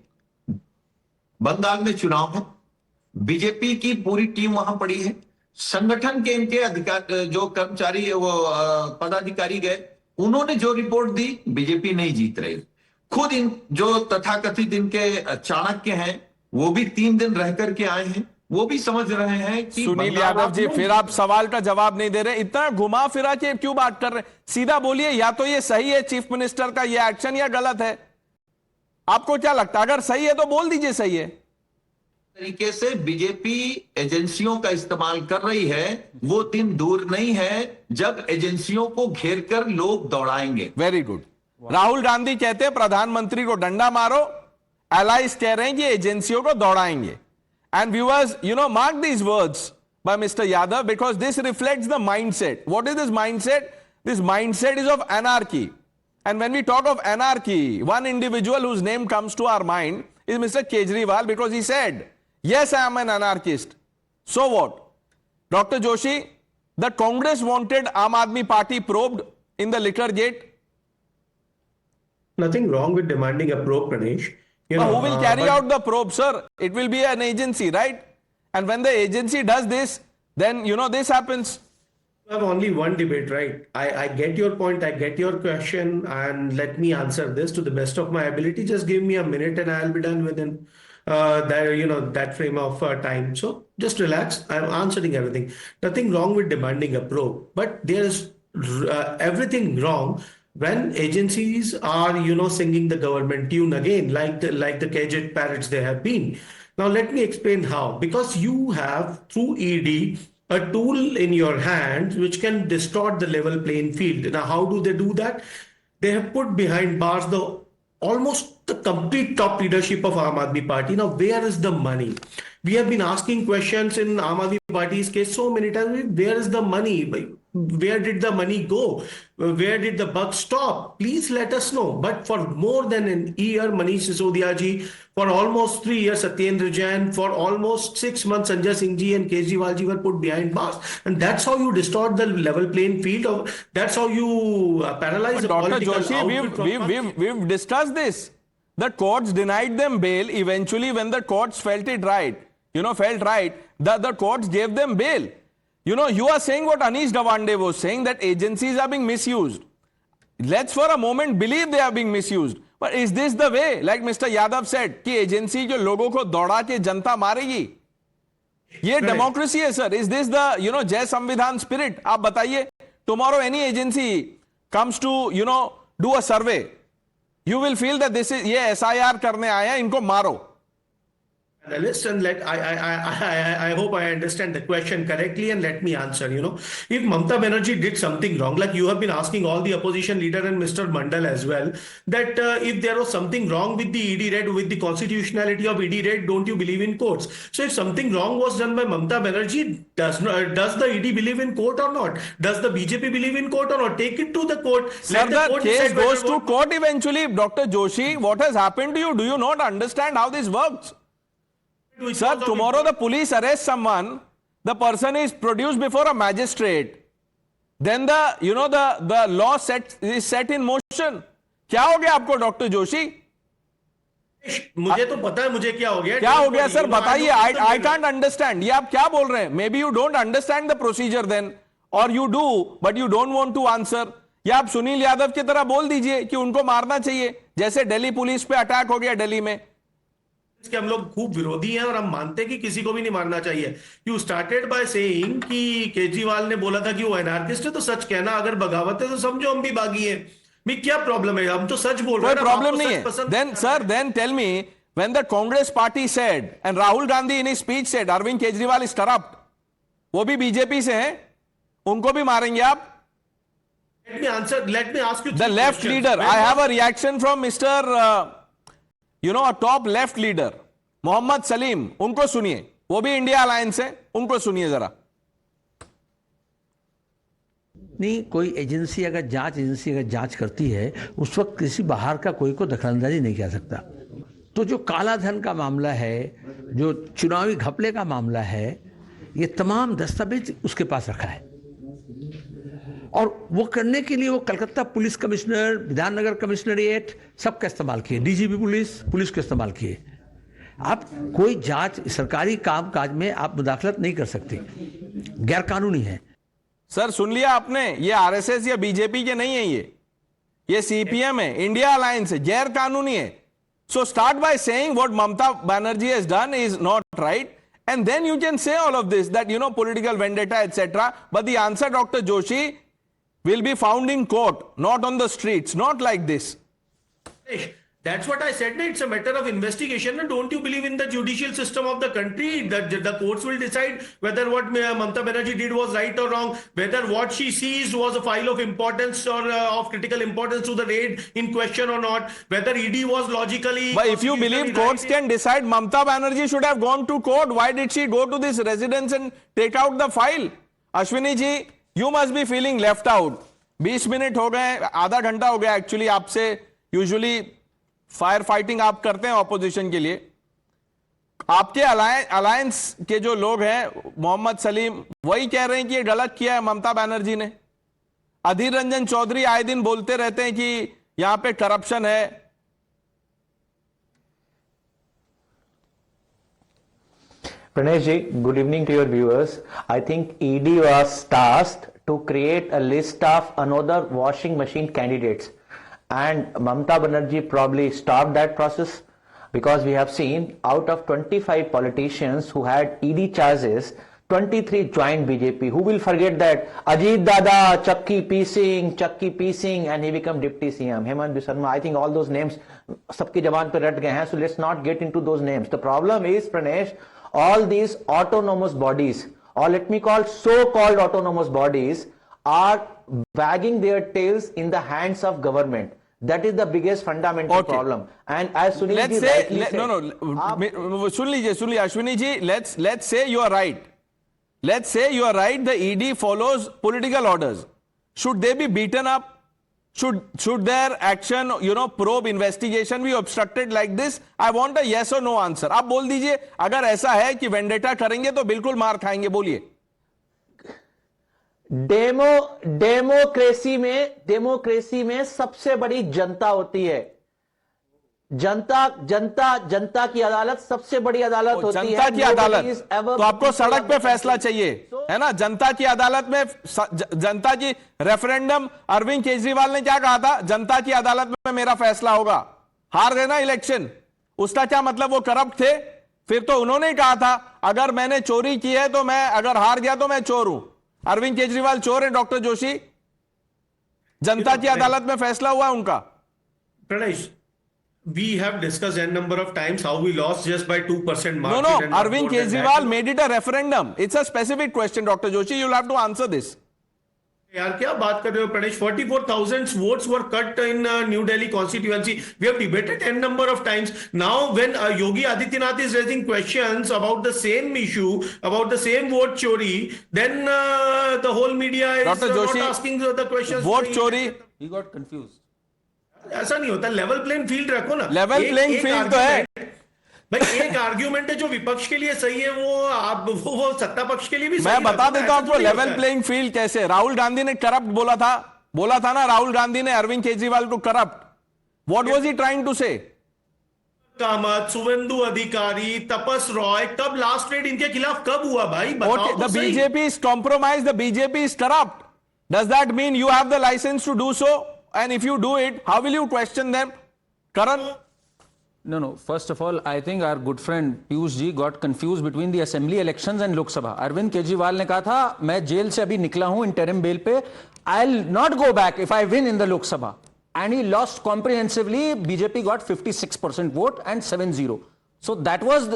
बंगाल में चुनाव है, बीजेपी की पूरी टीम वहां पड़ी है, संगठन के इनके अधिकार जो कर्मचारी वो पदाधिकारी गए, उन्होंने जो रिपोर्ट दी, बीजेपी नहीं जीत रही. खुद इन जो तथाकथित इनके चाणक्य हैं, वो भी 3 दिन रह करके आए हैं, वो भी समझ रहे हैं कि सुनील यादव जी, फिर आप सवाल का जवाब नहीं दे रहे. इतना घुमा फिरा के क्यों बात कर रहे हैं? सीधा बोलिए, या तो ये सही है चीफ मिनिस्टर का ये एक्शन, या गलत है. आपको क्या लगता है? अगर सही है तो बोल दीजिए सही है. तरीके से बीजेपी एजेंसियों का इस्तेमाल कर रही है, वो दिन दूर नहीं है जब एजेंसियों को घेर कर लोग दौड़ाएंगे. Very good. राहुल गांधी कहते हैं प्रधानमंत्री को डंडा मारो, एलाइज कह रहे हैं कि एजेंसियों को दौड़ाएंगे. And viewers, you know, mark these words by Mr. Yadav, because this reflects the mindset. What is this mindset? This mindset is of anarchy. And when we talk of anarchy, one individual whose name comes to our mind is Mr. Kejriwal, because he said, yes, I am an anarchist. So what? Dr. Joshi, the Congress wanted Aam Aadmi Party probed in the liquor gate. Nothing wrong with demanding a probe, Pranesh. But who will carry out the probe, sir? It will be an agency, right? And when the agency does this, then, you know, this happens. You have only one debate, right? I get your point, I get your question, and let me answer this to the best of my ability. Just give me a minute and I'll be done within that frame of time. So just relax. I'm answering everything. Nothing wrong with demanding a probe, but there is everything wrong when agencies are, singing the government tune again, like the caged parrots they have been. Now, let me explain how. Because you have, through ED, a tool in your hands which can distort the level playing field. Now, how do they do that? They have put behind bars almost the complete top leadership of Aam Aadmi Party. Now, where is the money? We have been asking questions in Aam Aadmi Party's case so many times. Where is the money? Where did the money go? Where did the buck stop? Please let us know. But for more than a year, Manish Sisodia ji, for almost 3 years, Satyendra Jain, for almost 6 months, Sanjay Singh ji and Kejriwal ji were put behind bars. And that's how you distort the level playing field. That's how you paralyze the Dr. political Joshi, we've discussed this. The courts denied them bail. Eventually, when the courts felt right, the courts gave them bail. You know, you are saying what Anish Davande was saying, that agencies are being misused. Let's for a moment believe they are being misused. But is this the way? Like Mr. Yadav said, कि agency जो लोगों को दौड़ा के जनता मारेगी. ये democracy है, sir. Is this the, जय संविधान spirit? आप बताइए. Tomorrow any agency comes to, do a survey. You will feel that this is, ये SIR करने आया, इनको मारो. Analyst, and I hope I understand the question correctly, and let me answer. If Mamata Banerjee did something wrong, like you have been asking all the opposition leader and Mr. Mandal as well, that if there was something wrong with the ED raid, with the constitutionality of ED raid, don't you believe in courts? So if something wrong was done by Mamata Banerjee, does the ED believe in court or not? Does the BJP believe in court or not? Take it to the court. Sir, the case goes to court eventually. Dr. Joshi, what has happened to you? Do you not understand how this works? Sir, tomorrow the police arrests someone, the person is produced before a magistrate, then the law is set in motion. क्या हो गया आपको doctor Joshi? मुझे तो पता है मुझे क्या हो गया. क्या हो गया सर, बताइए. I can't understand. ये आप क्या बोल रहे हैं? Maybe you don't understand the procedure then, or you do, but you don't want to answer. या आप सुनील यादव की तरह बोल दीजिए कि उनको मारना चाहिए, जैसे दिल्ली पुलिस पे अटैक हो गया दिल्ली में. इसके हम लोग खूब विरोधी हैं और हम मानते हैं कि किसी को भी नहीं मारना चाहिए. यू स्टार्टेड बाय सेइंग कि केजरीवाल ने बोला था कि वो एनार्किस्ट है, तो सच कहना. अगर बगावत है तो समझो हम भी बागी हैं. मैं क्या प्रॉब्लम है? हम तो सच बोल रहे हैं. कोई प्रॉब्लम नहीं है. Then tell me, when the Congress party said, and Rahul Gandhi in his speech said, Arvind Kejriwal is corrupt, वो भी बीजेपी से हैं, उनको भी मारेंगे आप? Let me ask you the left questions. Leader, I have a reaction from Mr. a top left leader, Mohammad Salim. उनको सुनिए, वो भी इंडिया अलायंस है, उनको सुनिए जरा। नहीं, कोई एजेंसी अगर जांच करती है, उस वक्त किसी बाहर का कोई को दखलंदाजी नहीं कर सकता। तो जो काला धन का मामला है, जो चुनावी घपले का मामला है, ये तमाम दस्तावेज उसके पास रखा है और वो करने के लिए वो Calcutta police commissioner, Bidhannagar commissionerate सबका इस्तेमाल किए, डीजीपी पुलिस का इस्तेमाल किए। आप कोई जांच सरकारी काम काज में आप मुदाखलत नहीं कर सकते, गैर कानूनी है। सर सुन लिया आपने, ये आरएसएस या बीजेपी के नहीं है, ये सीपीएम है, इंडिया अलायंस है, गैर कानूनी है। So start by saying what Mamata Banerjee has done is not right, and then you can say all of this, that political vendetta etc, but the answer, Dr. Joshi, will be found in court, not on the streets, not like this. That's what I said. It's a matter of investigation. And don't you believe in the judicial system of the country? That the courts will decide whether what Mamata Banerjee did was right or wrong, whether what she seized was a file of importance or of critical importance to the raid in question or not, whether ED was logically. But if you believe courts can decide, Mamata Banerjee should have gone to court. Why did she go to this residence and take out the file? Ashwini ji, you must be feeling left out. 20 minute हो गए, आधा घंटा हो गया actually आपसे usually fire fighting आप करते हैं ऑपोजिशन के लिए। आपके अलायंस के जो लोग हैं, मोहम्मद सलीम, वही कह रहे हैं कि ये गलत किया है ममता बनर्जी ने। अधीर रंजन चौधरी आए दिन बोलते रहते हैं कि यहां पे करप्शन है। Pranesh ji, good evening to your viewers. I think ED was tasked to create a list of another washing machine candidates. And Mamata Banerjee probably stopped that process, because we have seen out of 25 politicians who had ED charges, 23 joined BJP. Who will forget that? Ajit Dada, Chakki P-Singh, and he became Deputy CM. Hemant Bisarma, I think all those names, sabki jaban pe rat gaye hain, so let's not get into those names. The problem is, Pranesh, all these autonomous bodies, or let me call so-called autonomous bodies, are wagging their tails in the hands of government. That is the biggest fundamental problem. And as Sunil let's ji say rightly said, सुन लीजिए Ashwini ji, let's say you are right. Let's say you are right, the ED follows political orders. Should they be beaten up? Should their action, probe investigation be obstructed like this? I want a yes or no answer. आप बोल दीजिए, अगर ऐसा है कि vendetta करेंगे तो बिल्कुल मार खाएंगे, बोलिए। डेमोक्रेसी में सबसे बड़ी जनता होती है। जनता की अदालत सबसे बड़ी अदालत होती है। जनता की अदालत तो आपको सड़क पे फैसला चाहिए, है ना? जनता की अदालत में जनता की रेफरेंडम, अरविंद केजरीवाल ने क्या कहा था? जनता की अदालत में मेरा फैसला होगा। हार गए ना इलेक्शन, उसका क्या मतलब? वो करप्ट थे? फिर तो उन्होंने ही कहा था अगर मैंने चोरी की है तो मैं, अगर हार गया तो मैं चोर हूं। अरविंद केजरीवाल चोर है डॉक्टर जोशी? जनता की अदालत में फैसला हुआ है उनका। Pranesh, we have discussed n number of times how we lost just by 2% margin. No, and Arvind more than Kejriwal that. made it a referendum. It's a specific question, Dr. Joshi. You'll have to answer this. यार क्या बात कर रहे हो Pranesh? 44,000 votes were cut in New Delhi constituency. We have debated n number of times. Now when Yogi Adityanath is raising questions about the same issue, about the same vote chori, then the whole media is Dr. Joshi, not asking the questions. Vote chori. He got confused. ऐसा नहीं होता, level playing field रखो ना। Level playing field तो है भाई, एक argument है जो विपक्ष के लिए सही है, वो सत्ता पक्ष के लिए भी सही मैं है। बता देता हूं आपको लेवल प्लेइंग फील्ड कैसे। राहुल गांधी ने करप्ट बोला था ना राहुल गांधी ने अरविंद केजरीवाल को corrupt. What was he trying to say? Kamath, Suvendu अधिकारी, तपस रॉय, कब लास्ट रेड इनके खिलाफ कब हुआ भाई? बताओ The BJP is compromised, the BJP is corrupt. Does that mean you have the license to do so? And if you do it, how will you question them? Karan? No. First of all, I think our good friend Piyush ji got confused between the assembly elections and Lok Sabha. Arvind Kejriwal ने कहा था मैं jail से अभी निकला हूं interim bail पे, I'll not go back if I win in the Lok Sabha. And he lost comprehensively. BJP got 56% vote and 7-0. So that was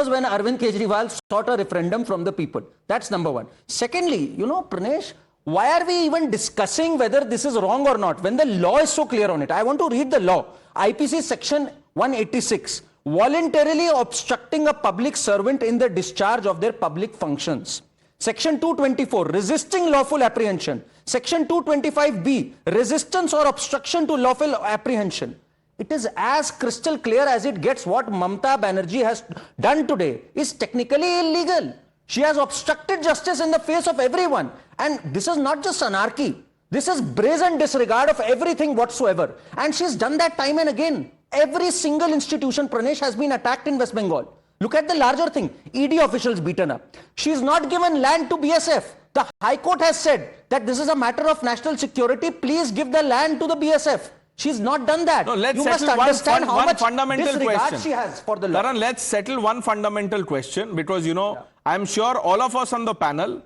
when Arvind Kejriwal sought a referendum from the people. That's number one. Secondly, Pranesh, why are we even discussing whether this is wrong or not when the law is so clear on it? I want to read the law. IPC section 186. voluntarily obstructing a public servant in the discharge of their public functions. Section 224, resisting lawful apprehension. Section 225B, resistance or obstruction to lawful apprehension. It is as crystal clear as it gets. What Mamta Banerjee has done today is technically illegal. She has obstructed justice in the face of everyone. And this is not just anarchy. This is brazen disregard of everything whatsoever. And she's done that time and again. Every single institution, Pranesh, has been attacked in West Bengal. Look at the larger thing. ED officials beaten up. She's not given land to BSF. The High Court has said that this is a matter of national security. Please give the land to the BSF. She's not done that. No, let's you must settle understand how one much fundamental disregard question. she has for the law. Karan, let's settle one fundamental question, because, you know, I'm sure all of us on the panel,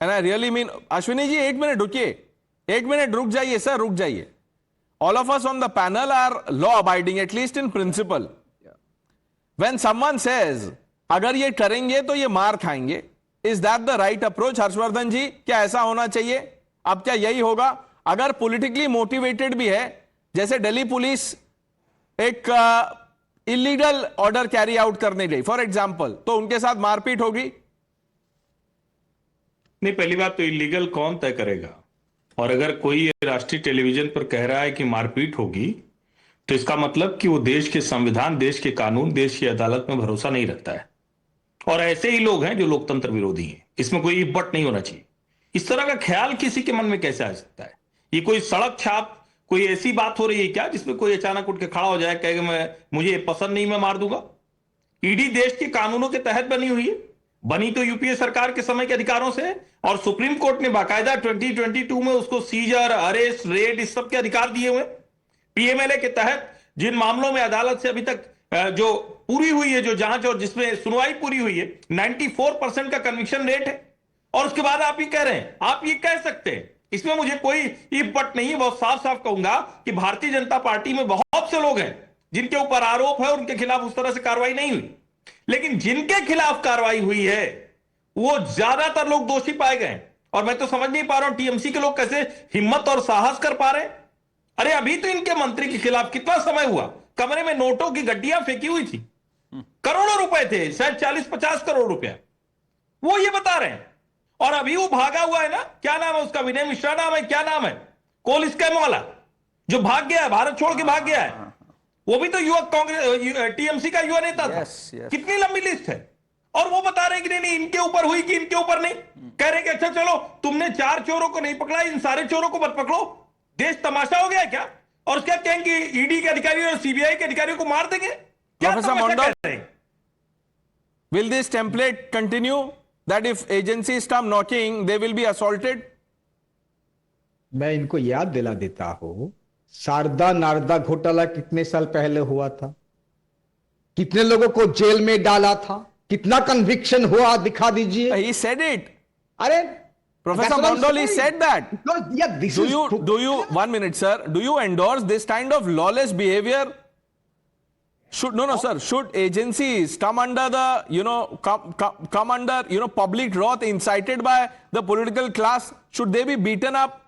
and I really mean, Ashwini ji, 1 minute रुकिए. 1 minute रुक जाइए, sir, रुक जाइए. All of us on the panel are law abiding, at least in principle. When someone says, अगर ये करेंगे तो ये मार खाएंगे, is that the right approach? Harshvardhan जी, क्या ऐसा होना चाहिए? अब क्या यही होगा? अगर politically motivated भी है, जैसे दिल्ली पुलिस एक इलीगल ऑर्डर कैरी आउट करने गई, फॉर एग्जाम्पल, तो उनके साथ मारपीट होगी? नहीं, पहली बात तो इलीगल कौन तय करेगा? और अगर कोई राष्ट्रीय टेलीविजन पर कह रहा है कि मारपीट होगी, तो इसका मतलब कि वो देश के संविधान, देश के कानून, देश की अदालत में भरोसा नहीं रखता है। और ऐसे ही लोग हैं जो लोकतंत्र विरोधी हैं। इसमें कोई इफ नहीं होना चाहिए। इस तरह का ख्याल किसी के मन में कैसे आ सकता है? ये कोई सड़क छाप, कोई ऐसी बात हो रही है क्या जिसमें कोई अचानक उठ के खड़ा हो जाए, कहेगा मुझे पसंद नहीं, मैं मार दूंगा? ईडी देश के कानूनों के तहत बनी हुई है, बनी तो यूपीए सरकार के समय के अधिकारों से, और सुप्रीम कोर्ट ने बाकायदा 2022 में उसको सीजर, अरेस्ट, रेड, इस सब के अधिकार दिए हुए। पीएमएलए के तहत जिन मामलों में अदालत से अभी तक जो पूरी हुई है, जो जांच और जिसमें सुनवाई पूरी हुई है, 94% का कन्विक्शन रेट है। और उसके बाद आप ये कह रहे हैं, आप ये कह सकते हैं, इसमें मुझे कोई इफ बट नहीं। बहुत साफ साफ कहूंगा कि भारतीय जनता पार्टी में बहुत से लोग हैं जिनके ऊपर आरोप है, उनके खिलाफ उस तरह से कार्रवाई नहीं हुई, लेकिन जिनके खिलाफ कार्रवाई हुई है वो ज्यादातर लोग दोषी पाए गए। और मैं तो समझ नहीं पा रहा हूं टीएमसी के लोग कैसे हिम्मत और साहस कर पा रहे हैं। अरे अभी तो इनके मंत्री के खिलाफ कितना समय हुआ, कमरे में नोटों की गड्डियां फेंकी हुई थी, करोड़ों रुपए थे, शायद 40-50 करोड़ रुपया, वो ये बता रहे हैं। और अभी वो भागा हुआ है ना, क्या नाम है उसका, विनय मिश्रा नाम है, क्या नाम है, कोल स्कैम वाला, जो भाग गया है, भारत छोड़ के भाग गया है, वो भी तो युवा कांग्रेस टीएमसी का युवा नेता था। कितनी लंबी लिस्ट है। और वो बता रहे हैं कि नहीं इनके ऊपर हुई कि इनके ऊपर नहीं। कह रहे हैं कि अच्छा चलो तुमने 4 चोरों को नहीं पकड़ा, इन सारे चोरों को मत पकड़ो, देश तमाशा हो गया है क्या? और क्या कहेंगे ईडी के अधिकारियों और सीबीआई के अधिकारियों को मार देंगे? क्या तमाशा कर रहे हैं? Will this template continue that if agencies come knocking they will be assaulted? मैं इनको याद दिला देता हूं, शारदा नारदा घोटाला कितने साल पहले हुआ था, कितने लोगों को जेल में डाला था, कितना कन्विक्शन हुआ, दिखा दीजिए। He said it. अरे Professor Mondal, he said that. Yeah, this is Do you 1 minute, sir, do you endorse this kind of lawless behavior? Should agencies come under the, come under, public wrath incited by the political class? Should they be beaten up?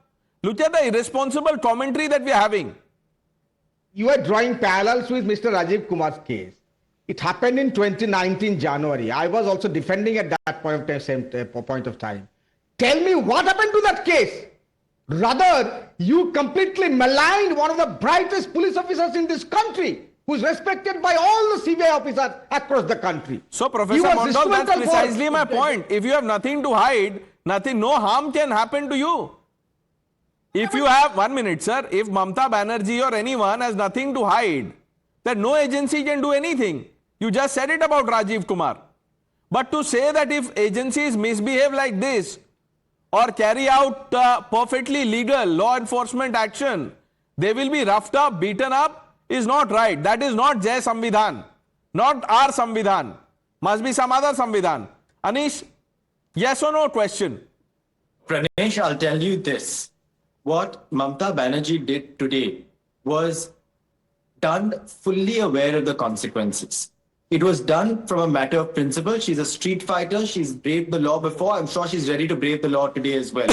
Look at the irresponsible commentary that we are having. You are drawing parallels with Mr. Rajiv Kumar's case. It happened in 2019 January. I was also defending at that point of time. Tell me what happened to that case? Rather, you completely maligned one of the brightest police officers in this country, who's respected by all the CBI officers across the country. So, Professor Mondal, that's precisely my point. If you have nothing to hide, no harm can happen to you. If you have, 1 minute, sir, if Mamta Banerjee or anyone has nothing to hide, then no agency can do anything. You just said it about Rajiv Kumar. But to say that if agencies misbehave like this or carry out perfectly legal law enforcement action, they will be roughed up, beaten up, is not right. That is not Jai Samvidhan, not our Samvidhan. Must be some other Samvidhan. Anish, yes or no question? Pranesh, I'll tell you this. What Mamta Banerjee did today was done fully aware of the consequences. It was done from a matter of principle. She's a street fighter. She's braved the law before. I'm sure she's ready to brave the law today as well.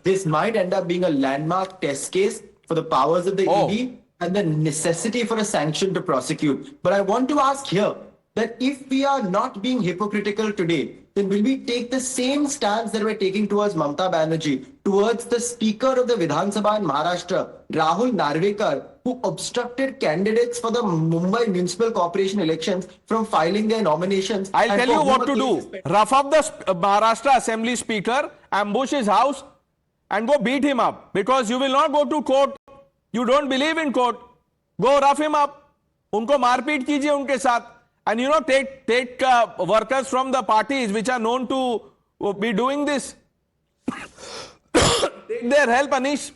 This might end up being a landmark test case for the powers of the ED and the necessity for a sanction to prosecute. But I want to ask here that if we are not being hypocritical today, then will we take the same stance that we're taking towards Mamta Banerjee, towards the Speaker of the Vidhan Sabha in Maharashtra, Rahul Narvekar, who obstructed candidates for the Mumbai Municipal Corporation elections from filing their nominations? I'll and tell for you whom what a to case do. is pending? Rough up the Maharashtra Assembly Speaker, ambush his house, and go beat him up. Because you will not go to court. You don't believe in court. Go rough him up. उनको मारपीट कीजिए उनके साथ. And you know, take workers from the parties which are known to be doing this. Take their help, Anish.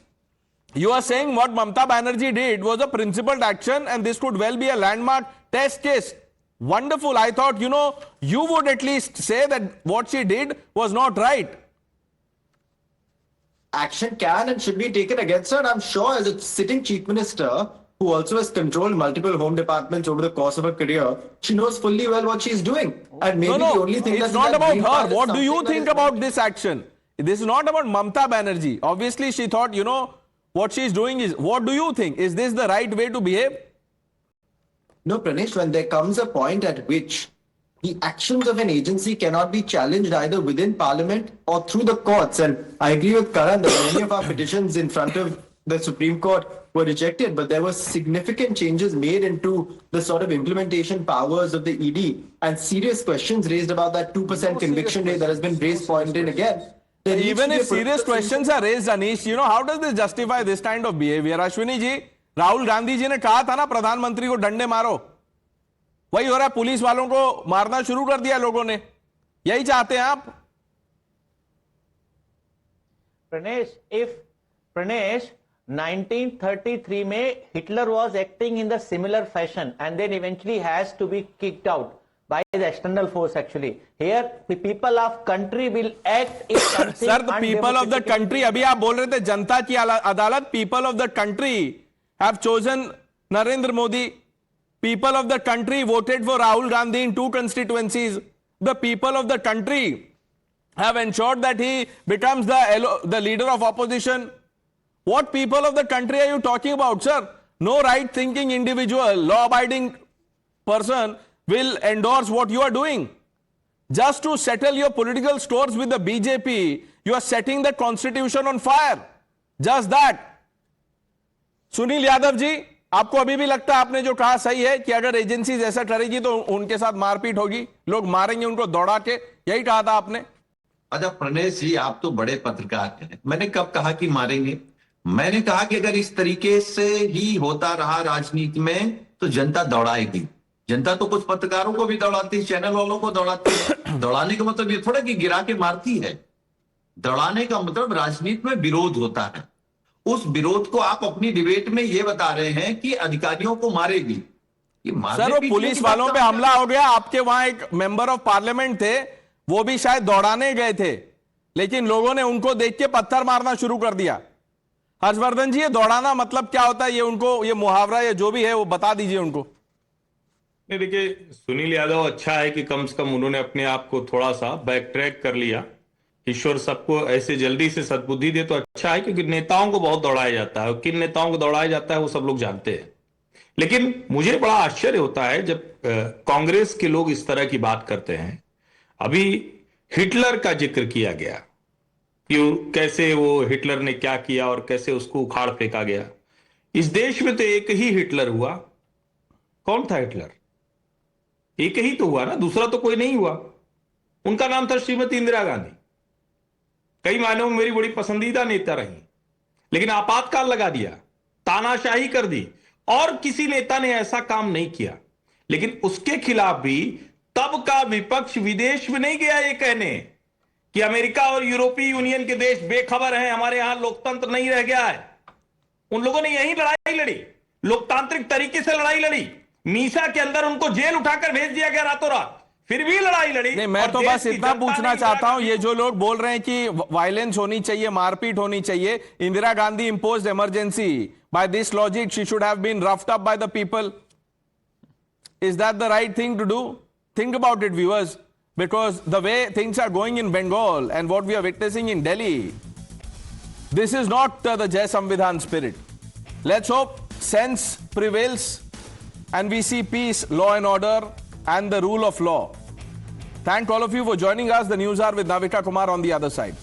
You are saying what Mamta Banerjee did was a principled action, and this could well be a landmark test case. Wonderful. I thought, you know, you would at least say that what she did was not right. Action can and should be taken against her. And I'm sure as a sitting chief minister who also has controlled multiple home departments over the course of her career, she knows fully well what she's doing. And maybe the only thing it's that's not in that about green file her. is What do you something that think is about this action? This is not about Mamta Banerjee. Obviously, she thought, you know, what she's doing is, what do you think? Is this the right way to behave? No, Pranesh, when there comes a point at which the actions of an agency cannot be challenged either within Parliament or through the courts, and I agree with Karan that many of our petitions in front of the Supreme Court were rejected, but there were significant changes made into the sort of implementation powers of the ED and serious questions raised about that 2% conviction rate that has been raised point in again. There needs Even to be if a serious political questions are raised, Anish, you know, how does this justify this kind of behavior? Ashwini ji, Rahul Gandhi ji ने कहा था ना प्रधानमंत्री को डंडे मारो. वही हो रहा है, पुलिस वालों को मारना शुरू कर दिया लोगों ने. यही चाहते हैं आप? Pranesh, 1933 में Hitler was acting in the similar fashion and then eventually has to be kicked out by the external force actually. Here, the people of country will act if something Sir, the people of the undemocratic- country, अभी आप बोल रहे थे जनता की अदालत, people of the country have chosen Narendra Modi. People of the country voted for Rahul Gandhi in 2 constituencies. The people of the country have ensured that he becomes the leader of opposition. What people of the country are you talking about, sir? No right-thinking individual, law-abiding person will endorse what you are doing. Just to settle your political scores with the BJP, you are setting the constitution on fire. Just that. Sunil Yadav ji, आपको अभी भी लगता है आपने जो कहा सही है कि अगर एजेंसीज ऐसा करेगी तो उनके साथ मारपीट होगी, लोग मारेंगे उनको दौड़ा के, यही कहा था आपने? अच्छा प्रणेश जी, आप तो बड़े पत्रकार हैं. मैंने कब कहा कि मारेंगे? मैंने कहा कि अगर इस तरीके से ही होता रहा राजनीति में तो जनता दौड़ाएगी. जनता तो कुछ पत्रकारों को भी दौड़ाती है, चैनल वालों को दौड़ाती है. दौड़ाने का मतलब ये थोड़ा कि गिरा के मारती है. दौड़ाने का मतलब राजनीति में विरोध होता है. उस विरोध को आप अपनी डिबेट में ये बता रहे हैं कि अधिकारियों को मारेगी. ये सर, वो पुलिस वालों पे हमला हो गया. आपके वहां एक मेंबर ऑफ पार्लियामेंट थे, वो भी शायद दौड़ाने गए थे, लेकिन लोगों ने उनको देख के पत्थर मारना शुरू कर दिया. हर्षवर्धन जी, ये दौड़ाना मतलब क्या होता है? ये उनको, ये मुहावरा, ये जो भी है वो बता दीजिए उनको. नहीं, देखिए सुनील यादव अच्छा है कि कम से कम उन्होंने अपने आप को थोड़ा सा बैक ट्रैक कर लिया. ईश्वर सबको ऐसे जल्दी से सद्बुद्धि दे तो अच्छा है, क्योंकि नेताओं को बहुत दौड़ाया जाता है. किन नेताओं को दौड़ाया जाता है वो सब लोग जानते हैं. लेकिन मुझे बड़ा आश्चर्य होता है जब कांग्रेस के लोग इस तरह की बात करते हैं. अभी हिटलर का जिक्र किया गया कि कैसे वो हिटलर ने क्या किया और कैसे उसको उखाड़ फेंका गया. इस देश में तो एक ही हिटलर हुआ. कौन था हिटलर? एक ही तो हुआ ना, दूसरा तो कोई नहीं हुआ. उनका नाम था श्रीमती इंदिरा गांधी. कई मायनों में मेरी बड़ी पसंदीदा नेता रही, लेकिन आपातकाल लगा दिया, तानाशाही कर दी, और किसी नेता ने ऐसा काम नहीं किया. लेकिन उसके खिलाफ भी तब का विपक्ष विदेश में नहीं गया ये कहने कि अमेरिका और यूरोपीय यूनियन के देश बेखबर हैं, हमारे यहां लोकतंत्र नहीं रह गया है. उन लोगों ने यही लड़ाई लड़ी, लोकतांत्रिक तरीके से लड़ाई लड़ी. मीसा के अंदर उनको जेल उठाकर भेज दिया गया रातों रात, फिर भी लड़ाई लड़ी. नहीं, मैं तो बस इतना पूछना चाहता हूं, ये जो लोग बोल रहे हैं कि वायलेंस होनी चाहिए, मारपीट होनी चाहिए, Indira Gandhi imposed emergency. By this logic, she should have been roughed up by the people. Is that the right thing to do? Think about it, viewers, because the way things are going in Bengal and what we are witnessing in Delhi, this is not the Jai Samvidhan spirit. Let's hope sense prevails and we see peace, law and order, and the rule of law. Thank all of you for joining us. The news hour with Navika Kumar on the other side.